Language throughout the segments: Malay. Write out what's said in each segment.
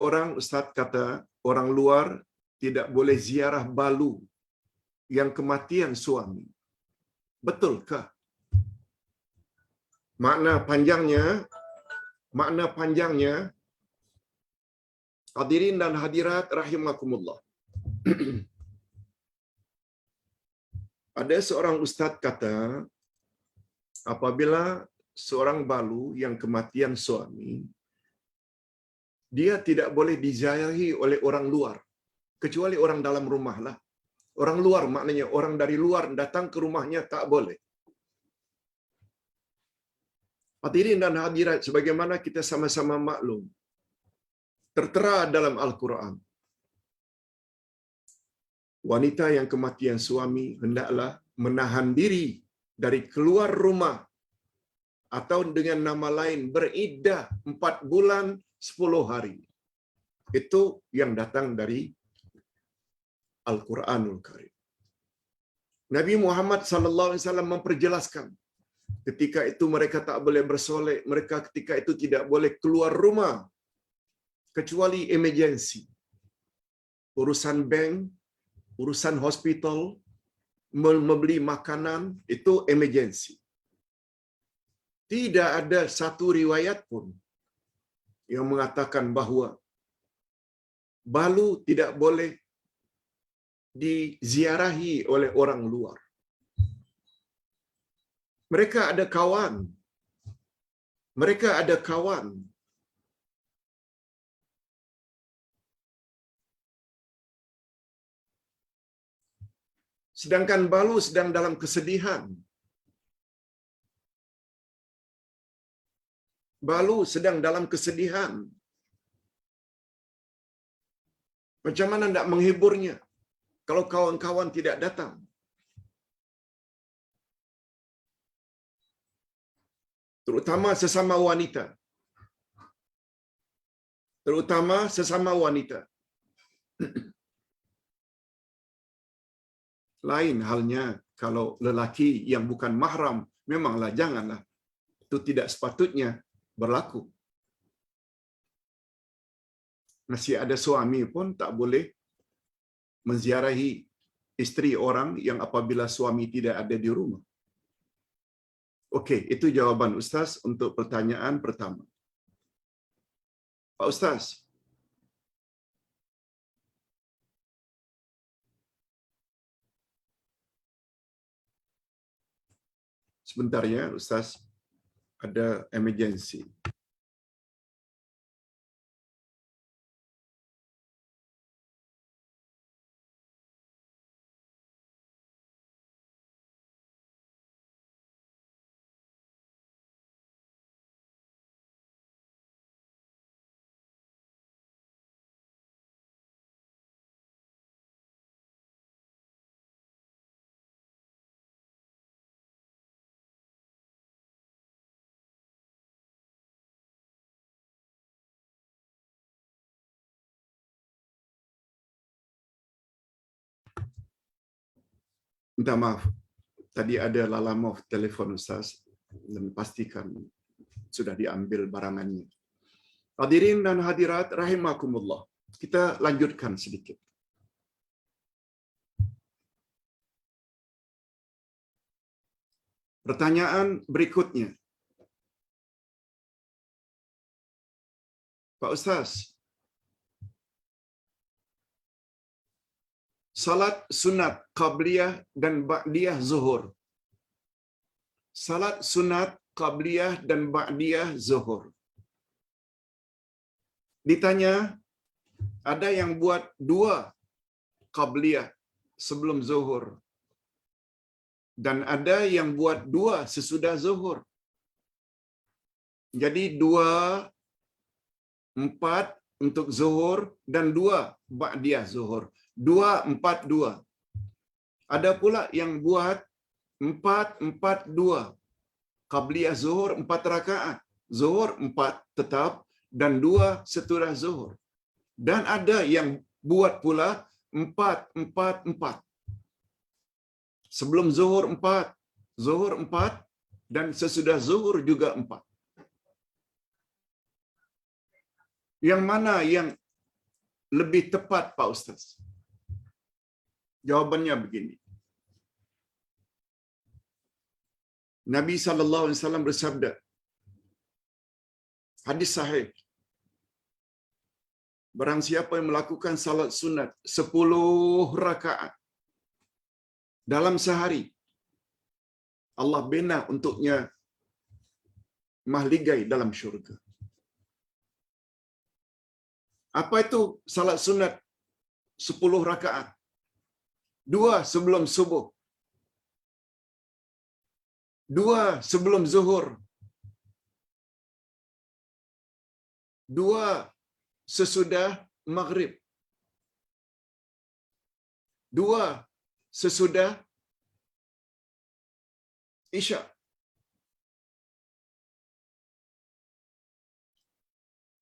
orang, Ustaz kata, orang luar tidak boleh ziarah balu yang kematian suami. Betulkah? Makna panjangnya, hadirin dan hadirat rahimakumullah. Ada seorang ustaz kata, apabila seorang balu yang kematian suami, dia tidak boleh diziarahi oleh orang luar, kecuali orang dalam rumah lah. Orang luar maknanya orang dari luar datang ke rumahnya tak boleh. Hadirin dan hadirat, sebagaimana kita sama-sama maklum, tertera dalam Al-Quran, wanita yang kematian suami hendaklah menahan diri dari keluar rumah atau dengan nama lain beriddah 4 bulan 10 hari. Itu yang datang dari Al-Quranul Karim. Nabi Muhammad SAW memperjelaskan, ketika itu mereka tak boleh bersolek, mereka ketika itu tidak boleh keluar rumah kecuali emergency. Urusan bank, urusan hospital, membeli makanan, itu emergency. Tidak ada satu riwayat pun yang mengatakan bahawa balu tidak boleh diziarahi oleh orang luar. Mereka ada kawan. Sedangkan balu sedang dalam kesedihan. Balu sedang dalam kesedihan. Macam mana nak menghiburnya kalau kawan-kawan tidak datang? Terutama sesama wanita. Lain halnya kalau lelaki yang bukan mahram, memanglah janganlah. Itu tidak sepatutnya berlaku. Masih ada suami pun tak boleh menziarahi isteri orang yang apabila suami tidak ada di rumah. Okey, itu jawaban Ustaz untuk pertanyaan pertama. Pak Ustaz, sebentar ya Ustaz, ada emergency. Minta maaf, tadi ada lalamove telefon Ustaz dan pastikan sudah diambil barangannya. Hadirin dan hadirat rahimakumullah. Kita lanjutkan sedikit. Pertanyaan berikutnya. Pak Ustaz, salat sunat qabliyah dan ba'diyah zuhur. Salat sunat qabliyah dan ba'diyah zuhur. Ditanya, ada yang buat 2 qabliyah sebelum zuhur dan ada yang buat 2 sesudah zuhur. Jadi 2 4 untuk zuhur dan 2 ba'diyah zuhur. 2 4 2. Ada pula yang buat 4 4 2. Qabliyah zuhur 4 rakaat. Zuhur 4 tetap dan 2 setelah zuhur. Dan ada yang buat pula 4 4 4. Sebelum zuhur 4, zuhur 4 dan sesudah zuhur juga 4. Yang mana yang lebih tepat Pak Ustaz? Jawabannya begini. Nabi SAW bersabda, hadis sahih, barang siapa yang melakukan salat sunat 10 rakaat dalam sehari, Allah bina untuknya mahligai dalam syurga. Apa itu salat sunat 10 rakaat? 2 sebelum subuh, 2 sebelum zuhur, 2 sesudah maghrib, 2 sesudah isya,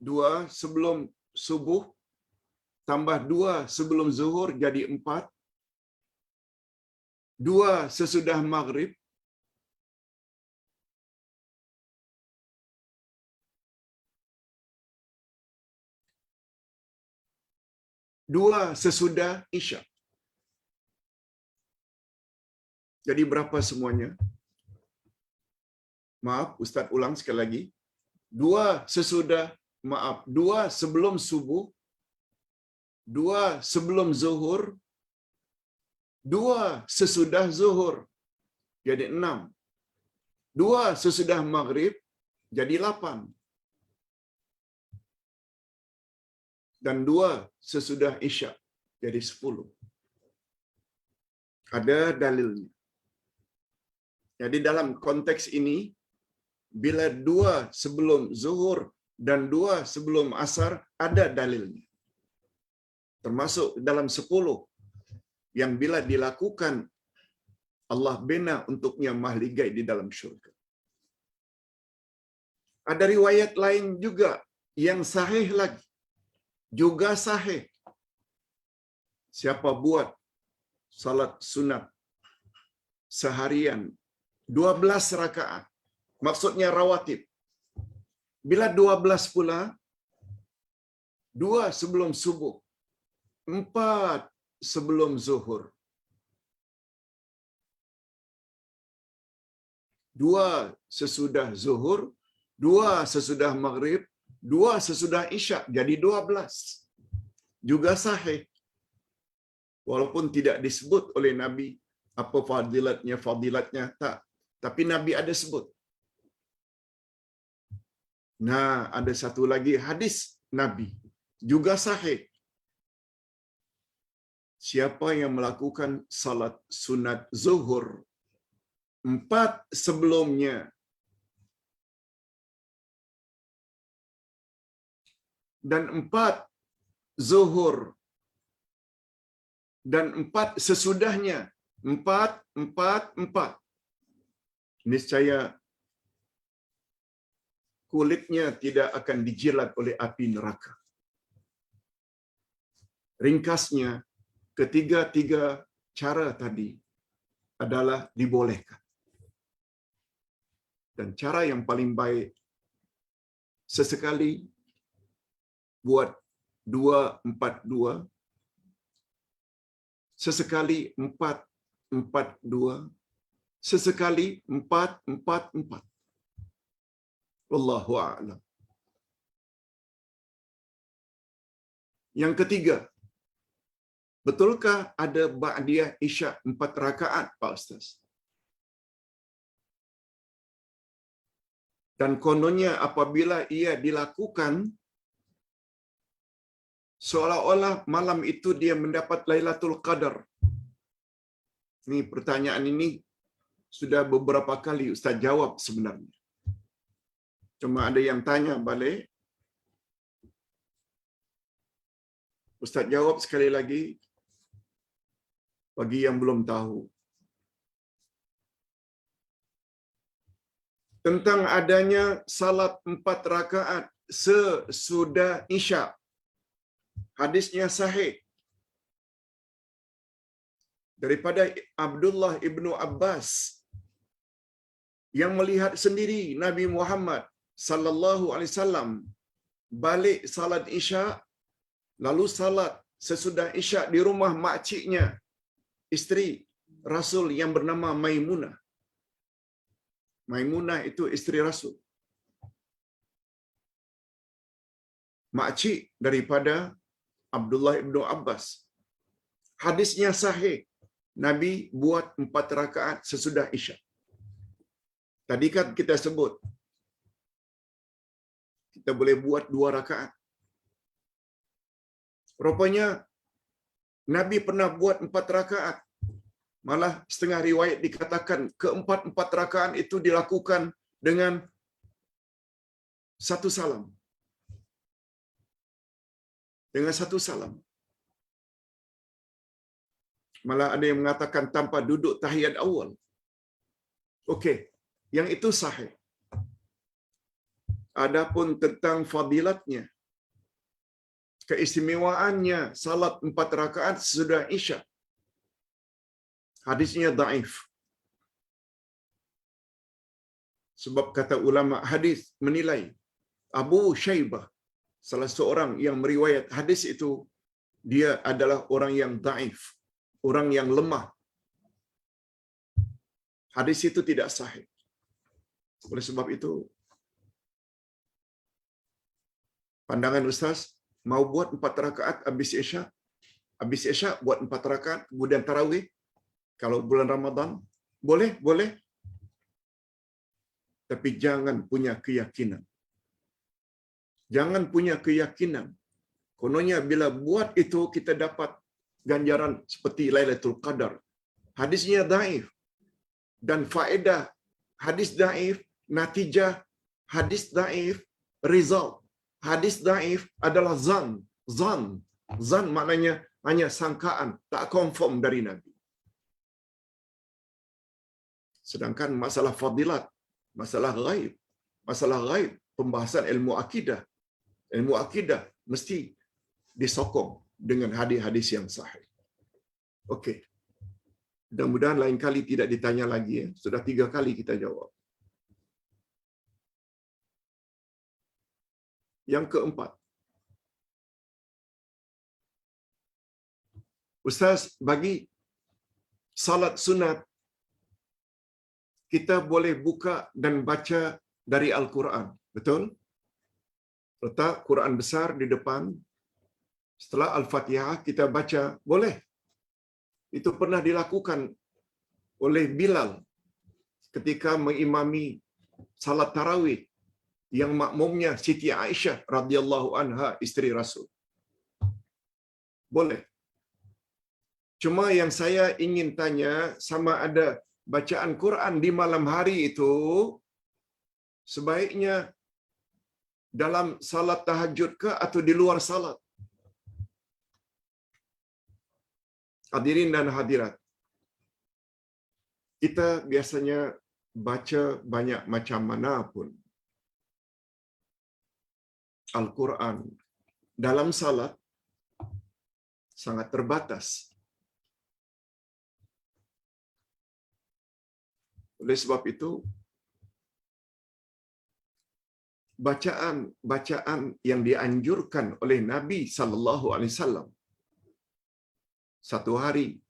2 sebelum subuh, tambah 2 sebelum zuhur jadi 4, 2 sesudah maghrib, 2 sesudah isya. Jadi berapa semuanya? Maaf, Ustaz ulang sekali lagi. 2 sebelum subuh, 2 sebelum zuhur, 2 sesudah zuhur, jadi 6. 2 sesudah maghrib, jadi 8. Dan 2 sesudah isya, jadi 10. Ada dalilnya. Jadi dalam konteks ini, bila 2 sebelum zuhur dan 2 sebelum asar, ada dalilnya. Termasuk dalam 10 yang bila dilakukan, Allah bina untuknya mahligai di dalam syurga. Ada riwayat lain juga yang sahih lagi. Juga sahih. Siapa buat salat sunat seharian 12 rakaat, maksudnya rawatib. Bila 12 pula, 2 sebelum subuh, 4 sebelum zuhur, 2 sesudah zuhur, 2 sesudah maghrib, 2 sesudah isya, jadi 12. Juga sahih. Walaupun tidak disebut oleh Nabi apa fadilatnya tak. Tapi Nabi ada sebut. Nah, ada satu lagi hadis Nabi, juga sahih. Siapa yang melakukan salat sunat zuhur 4 sebelumnya, dan 4 zuhur, dan 4 sesudahnya, 4, niscaya kulitnya tidak akan dijilat oleh api neraka. Ringkasnya, ketiga-tiga cara tadi adalah dibolehkan. Dan cara yang paling baik, sesekali buat 2-4-2, sesekali 4-4-2, sesekali 4-4-4. Wallahu a'lam. Yang ketiga, betulkah ada ba'diyah isya 4 rakaat, Pak Ustaz? Dan kononnya apabila ia dilakukan, seolah-olah malam itu dia mendapat Lailatul Qadar. Ini pertanyaan ini sudah beberapa kali Ustaz jawab sebenarnya. Cuma ada yang tanya balik. Ustaz jawab sekali lagi bagi yang belum tahu. Tentang adanya salat 4 rakaat sesudah isya. Hadisnya sahih. Daripada Abdullah ibnu Abbas yang melihat sendiri Nabi Muhammad sallallahu alaihi wasallam balik salat isya lalu salat sesudah Isyak di rumah makciknya, isteri Rasul yang bernama Maimunah. Maimunah itu isteri Rasul, makcik daripada Abdullah ibnu Abbas. Hadisnya sahih. Nabi buat 4 rakaat sesudah Isyak. Tadi kan kita sebut kita boleh buat 2 rakaat. Rupanya Nabi pernah buat 4 rakaat. Malah setengah riwayat dikatakan keempat-empat rakaat itu dilakukan dengan satu salam. Dengan satu salam. Malah ada yang mengatakan tanpa duduk tahiyat awal. Okey, yang itu sahih. Adapun tentang fadilatnya, keistimewaannya salat 4 rakaat sesudah Isyak, hadisnya dhaif. Sebab kata ulama hadis menilai Abu Syaibah, salah seorang yang meriwayat hadis itu, dia adalah orang yang dhaif, orang yang lemah. Hadis itu tidak sahih. Oleh sebab itu, pandangan Ustaz, mau buat 4 rakaat habis Isyak buat 4 rakaat, kemudian tarawih, kalau bulan Ramadan, boleh. Tapi jangan punya keyakinan. Jangan punya keyakinan. Kononnya bila buat itu kita dapat ganjaran seperti Lailatul Qadar. Hadisnya dhaif. Dan faedah hadis dhaif, natijah hadis dhaif, result hadis dhaif adalah zan. Zan maknanya hanya sangkaan, tak confirm dari Nabi. Sedangkan masalah fadilat, masalah ghaib, pembahasan ilmu akidah. Ilmu akidah mesti disokong dengan hadis-hadis yang sahih. Okey. Mudah-mudahan lain kali tidak ditanya lagi ya. Sudah 3 kali kita jawab. Yang keempat, Ustaz, bagi salat sunat kita boleh buka dan baca dari Al-Quran, betul? Letak Quran besar di depan, setelah Al-Fatihah kita baca, boleh. Itu pernah dilakukan oleh Bilal ketika mengimami salat tarawih yang makmumnya Siti Aisyah radhiyallahu anha, isteri Rasul. Boleh. Cuma yang saya ingin tanya, sama ada bacaan Quran di malam hari itu sebaiknya dalam salat tahajud ke atau di luar salat? Hadirin dan hadirat, kita biasanya baca banyak macam mana pun Al-Quran dalam salat sangat terbatas. Oleh sebab itu, bacaan yang dianjurkan oleh Nabi sallallahu alaihi wasallam, satu hari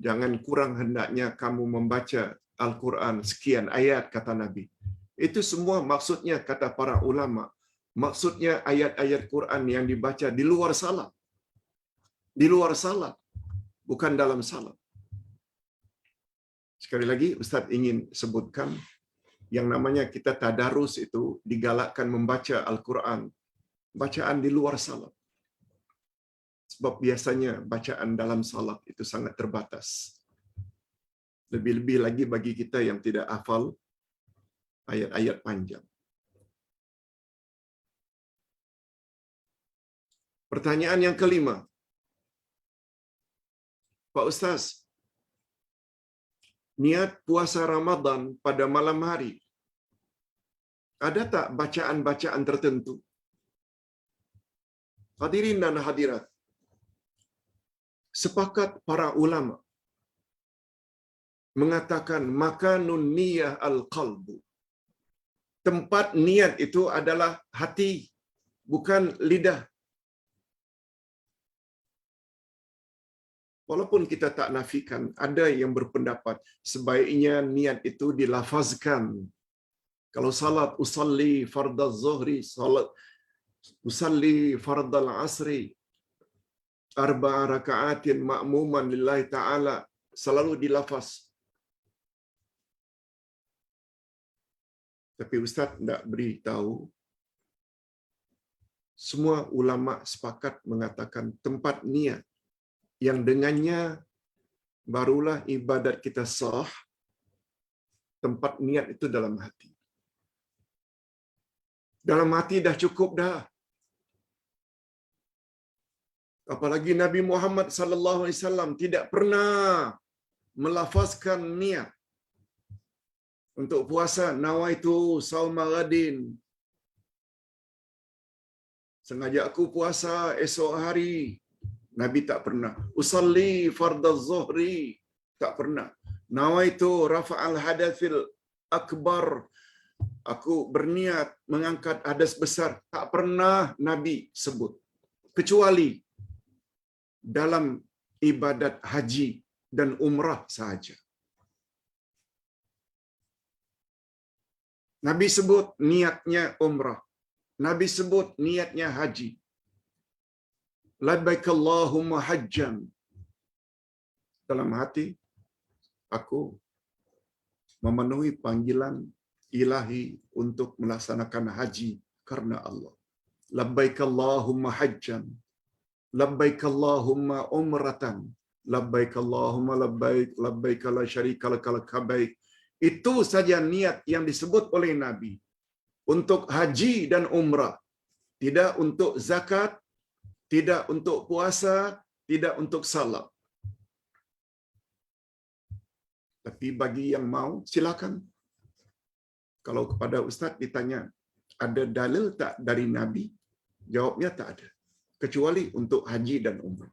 jangan kurang hendaknya kamu membaca Al-Quran sekian ayat, kata Nabi. Itu semua maksudnya, kata para ulama, maksudnya ayat-ayat Quran yang dibaca di luar salat. Di luar salat, bukan dalam salat. Sekali lagi Ustaz ingin sebutkan, yang namanya kita tadarus itu digalakkan membaca Al-Quran, bacaan di luar salat. Sebab biasanya bacaan dalam salat itu sangat terbatas. Lebih-lebih lagi bagi kita yang tidak hafal ayat-ayat panjang. Pertanyaan yang kelima, Pak Ustaz, niat puasa Ramadan pada malam hari, ada tak bacaan-bacaan tertentu? Hadirin dan hadirat, sepakat para ulama mengatakan makanun niyah al-qalbu. Tempat niat itu adalah hati, bukan lidah. Walaupun kita tak nafikan, ada yang berpendapat sebaiknya niat itu dilafazkan. Kalau salat usalli fardaz zuhri, salat usalli fardal asri, arba'a raka'atin ma'muman lillahi ta'ala, selalu dilafaz. Tapi Ustaz tidak beritahu, semua ulama sepakat mengatakan tempat niat yang dengannya barulah ibadat kita sah, tempat niat itu dalam hati. Dalam hati dah cukup dah. Apalagi Nabi Muhammad sallallahu alaihi wasallam tidak pernah melafazkan niat untuk puasa, nawaitu sauma ghadin. Sengaja aku puasa esok hari. Nabi tak pernah. Usalli fardaz zuhri, tak pernah. Nawaitu rafa'al hadathil akbar, aku berniat mengangkat hadas besar, tak pernah Nabi sebut. Kecuali dalam ibadat haji dan umrah sahaja. Nabi sebut niatnya umrah. Nabi sebut niatnya haji. Labbaik Allahumma hajjan. Dalam hati, aku memenuhi panggilan ilahi untuk melaksanakan haji karena Allah. Labbaik Allahumma hajjan. Labbaik Allahumma umratan. Labbaik Allahumma labbaik. Labbaik la syarika laka labbaik. Itu saja niat yang disebut oleh Nabi. Untuk haji dan umrah. Tidak untuk zakat, tidak untuk puasa, tidak untuk salat. Tapi bagi yang mau, silakan. Kalau kepada Ustaz ditanya, ada dalil tak dari Nabi? Jawabnya tak ada. Kecuali untuk haji dan umrah.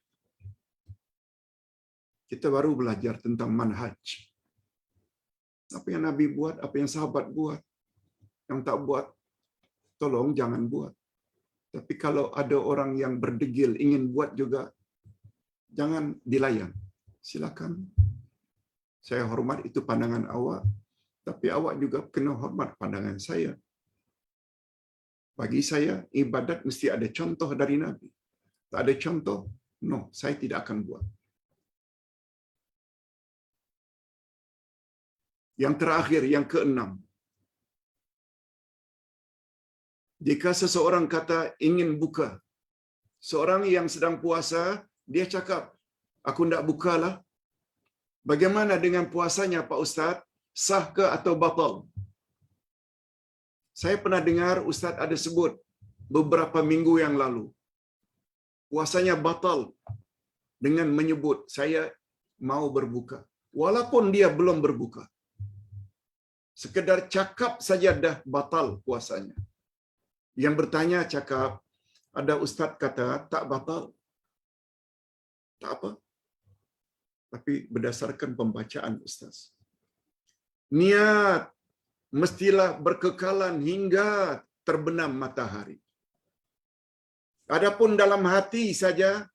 Kita baru belajar tentang manhaj. Apa yang Nabi buat, apa yang sahabat buat. Yang tak buat, tolong jangan buat. Tapi kalau ada orang yang berdegil ingin buat juga, jangan dilayan. Silakan. Saya hormat itu pandangan awak, tapi awak juga kena hormat pandangan saya. Bagi saya, ibadat mesti ada contoh dari Nabi. Tak ada contoh, no, saya tidak akan buat. Yang terakhir, yang keenam. Jika seseorang kata ingin buka, seorang yang sedang puasa, dia cakap, aku tidak bukalah. Bagaimana dengan puasanya Pak Ustaz? Sah ke atau batal? Saya pernah dengar Ustaz ada sebut beberapa minggu yang lalu. Puasanya batal dengan menyebut, saya mau berbuka. Walaupun dia belum berbuka. Sekedar cakap saja dah batal puasanya. Yang bertanya cakap, ada Ustaz kata tak batal. Tak apa. Tapi berdasarkan pembacaan Ustaz. Niat mestilah berkekalan hingga terbenam matahari. Adapun dalam hati saja,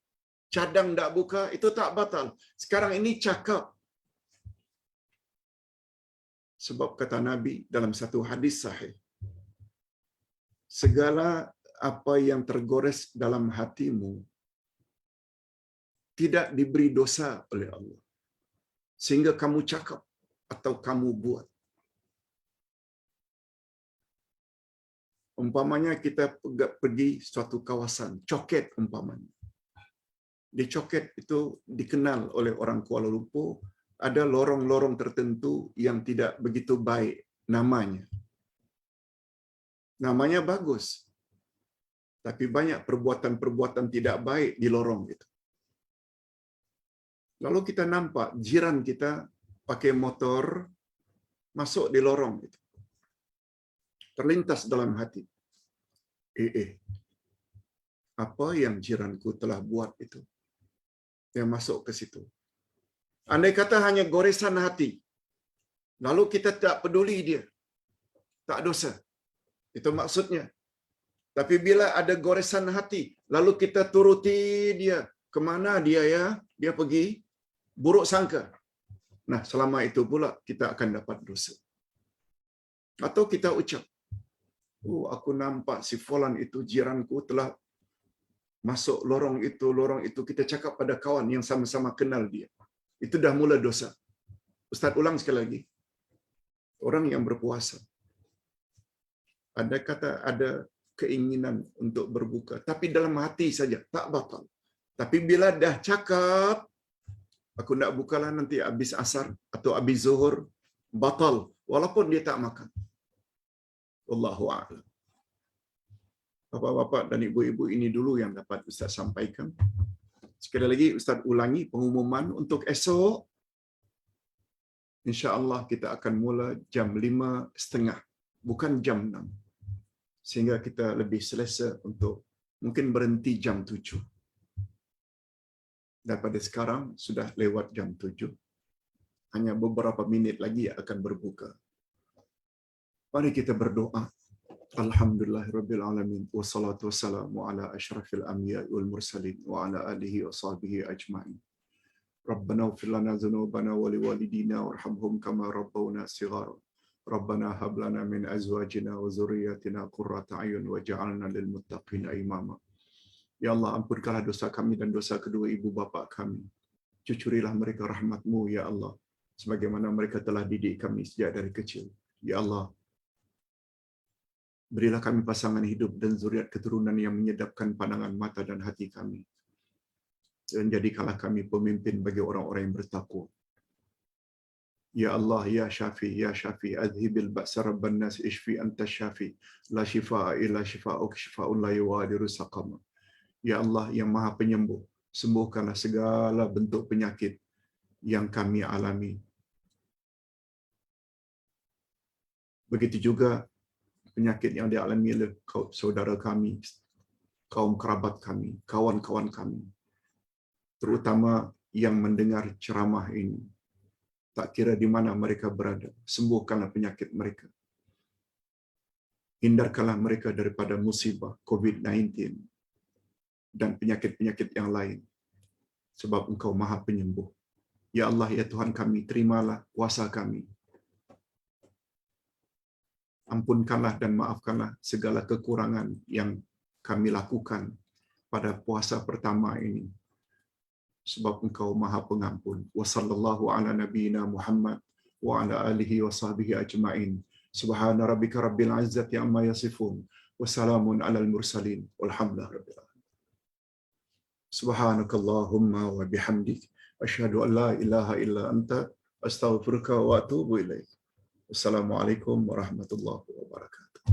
cadang tak buka, itu tak batal. Sekarang ini cakap. Sebab kata Nabi dalam satu hadis sahih, segala apa yang tergores dalam hatimu tidak diberi dosa oleh Allah. Sehingga kamu cakap atau kamu buat. Umpamanya kita pergi suatu kawasan, Coket umpamanya. Di Coket itu dikenal oleh orang Kuala Lumpur, ada lorong-lorong tertentu yang tidak begitu baik namanya. Namanya bagus. Tapi banyak perbuatan-perbuatan tidak baik di lorong itu. Lalu kita nampak jiran kita pakai motor masuk di lorong itu. Terlintas dalam hati. Apa yang jiranku telah buat itu? Yang masuk ke situ. Andai kata hanya goresan hati, lalu kita tak peduli dia, tak dosa. Itu maksudnya. Tapi bila ada goresan hati, lalu kita turuti dia, kemana dia ya? Dia pergi, buruk sangka. Nah, selama itu pula kita akan dapat dosa. Atau kita ucap, oh, aku nampak si fulan itu jiranku telah masuk lorong itu. Kita cakap pada kawan yang sama-sama kenal dia. Itu dah mula dosa. Ustaz ulang sekali lagi. Orang yang berpuasa, ada keinginan untuk berbuka, tapi dalam hati saja, tak batal. Tapi bila dah cakap, aku nak bukalah nanti habis asar atau habis zuhur, batal. Walaupun dia tak makan. Wallahu a'lam. Bapak-bapak dan ibu-ibu, ini dulu yang dapat Ustaz sampaikan. Sekali lagi Ustaz ulangi pengumuman untuk esok. InsyaAllah kita akan mula jam 5.30, bukan jam 6. Sehingga kita lebih selesa untuk mungkin berhenti jam 7. Daripada sekarang sudah lewat jam 7. Hanya beberapa minit lagi akan berbuka. Mari kita berdoa. Alhamdulillahirabbil alamin wassalatu wassalamu ala asyrafil anbiya'i wal mursalin wa ala alihi wa sahbihi ajma'in. Rabbana ighfir lana dzunubana wa liwalidina warhamhum kama rabbawna shighara. Rabbana hab lana min azwajina wa dzurriyyatina qurrata a'yun waj'alna lil muttaqina imama. Ya Allah, ampunkanlah dosa kami dan dosa kedua ibu bapa kami. Cucurilah mereka rahmat-Mu ya Allah, sebagaimana mereka telah didik kami sejak dari kecil. Ya Allah, berilah kami pasangan hidup dan zuriat keturunan yang menyedapkan pandangan mata dan hati kami. Dan jadikanlah kami pemimpin bagi orang-orang yang bertakwa. Ya Allah, Ya Syafi, adhibil ba'sa rabban nas ishfi anta syafi, la shifaa illa shifaa'uk shifaa'un la yughadiru saqama. Ya Allah, yang Maha Penyembuh, sembuhkanlah segala bentuk penyakit yang kami alami. Begitu juga penyakit yang dialami oleh saudara kami, kaum kerabat kami, kawan-kawan kami, terutama yang mendengar ceramah ini. Tak kira di mana mereka berada, sembuhkanlah penyakit mereka. Hindarkanlah mereka daripada musibah COVID-19 dan penyakit-penyakit yang lain. Sebab Engkau Maha Penyembuh. Ya Allah, ya Tuhan kami, terimalah puasa kami. Ampunkanlah dan maafkanlah segala kekurangan yang kami lakukan pada puasa pertama ini. Sebab Engkau Maha Pengampun. Wa sallallahu ala nabiyyina Muhammad wa ala alihi wa sahbihi ajma'in. Subhana rabbika rabbil izzati amma yasifun. Wa salamun alal mursalin. Walhamdulillahi rabbil alamin. Subhanakallahumma wa bihamdik. Asyhadu an la ilaha illa anta. Astaghfiruka wa atubu ilaik. Wassalamualaikum warahmatullahi wabarakatuh.